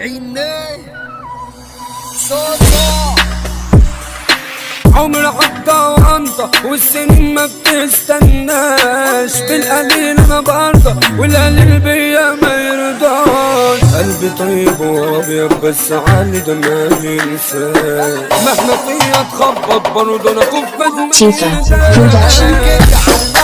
عيني صوصة عمر حتى وانطة والسنين ما بتستناش، بالقليل انا برضى والقليل بيا ما يرضاش. قلبي طيب وابيض بس عالي ده ما ينساش، مهما فيا تخبط برضه انا كف تيفا برودكشن.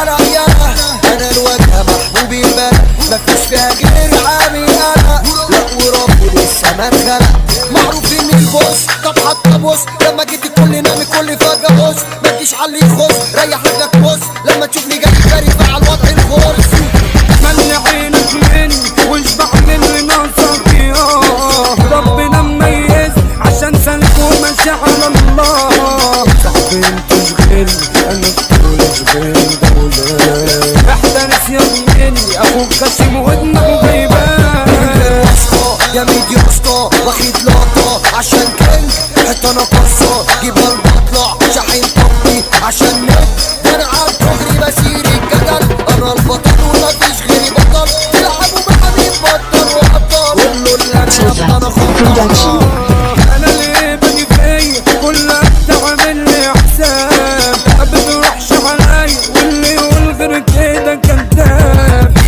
انا الواجهة محبوبي البلد مفيش فيها غير عامي انا، لا وربي لسه ما اتخلق معروف اني البوس. طب حتى بص لما جيت كل نامي كل فجأة بص متجيش علي يخص ريح رجلك بص لما تشوفني جاي جاري على الوضع الخرس. ملي عينك مني واشبع من اللي ناقصك ياه، ربنا مميز عشان سلك وماشي على الله. صاحبي انت شغل انا بطول شغل دولة، احترس يا ابني اخوك خشم ودماغه بيبان. يا ميدي اسطى واخد لقطة عشان كينج حتى انا قصة جيبها البطلع شاحن طبي عشان نت درعا تجري بسير الجدل. انا البطل ومفيش غيري بطل تلعبوا مع مين بطل وابطال قولوا اللي انا انا خطر. انا اللي باجي فيا كلها بتعمل لي حساب، ما بتروحش عليا واللي يقول غير كده كداب.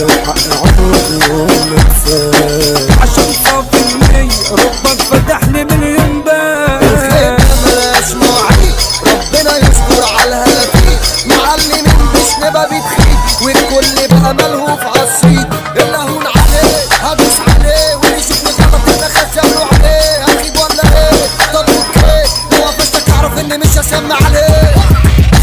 وحق عمرك يوم نكسب عشان صافي النية ربك فتح لي مليون باب. الخير ملاش مواعيد ربنا يستر على الهلاكين، معلمين مش نبقى بتخيد والكل بقى ملهوف عالصيد. اللي هون عليه هدوس عليه واللي يشوفني غلط انا خشبله عليه. هخيب ولا ايه؟ طب اوكي لو قفشتك اعرف اني مش هسمع عليه.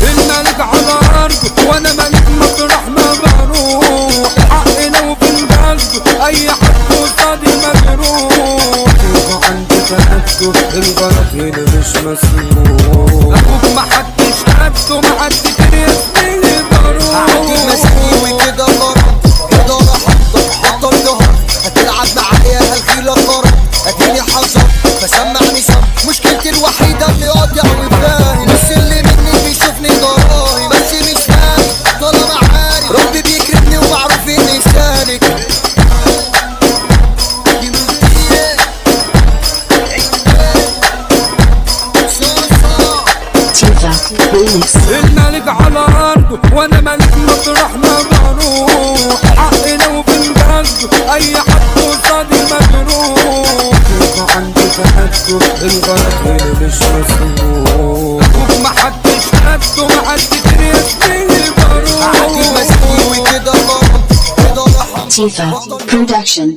الملك على ارضه وانا ملك مطرح ما بروح، حقي لو في الجد اي حد قصادي مجروح. يبقى عندي تأكد الغلط هنا مش مسموح، اخوك محدش قده محدش يسميني بروح. عندي مسكين وكده غرض إدارة حطة بطل ظهر هتلعب معايا هالخيلة غرض اديني حذر فسمعني صم. مشكلتي الوحيدة اللي قاطع وفاهم بس اللي مني بيشوفني ضراهي بس مش فاهم طالما عارف ربي بيكرمني ومعروف اني سالك. تيفا ريميكس. الملك على ارضه وانا ملك مطرح ما بروح، حقي لو في الجد اي حد قصادي مجروح. يبقى عندي تأكد الغلط هنا مش مسموح، اخوك محدش قده محدش يسميني بروح. عندي مسكين وكده غرض إدارة حطة تيفا برودكشن.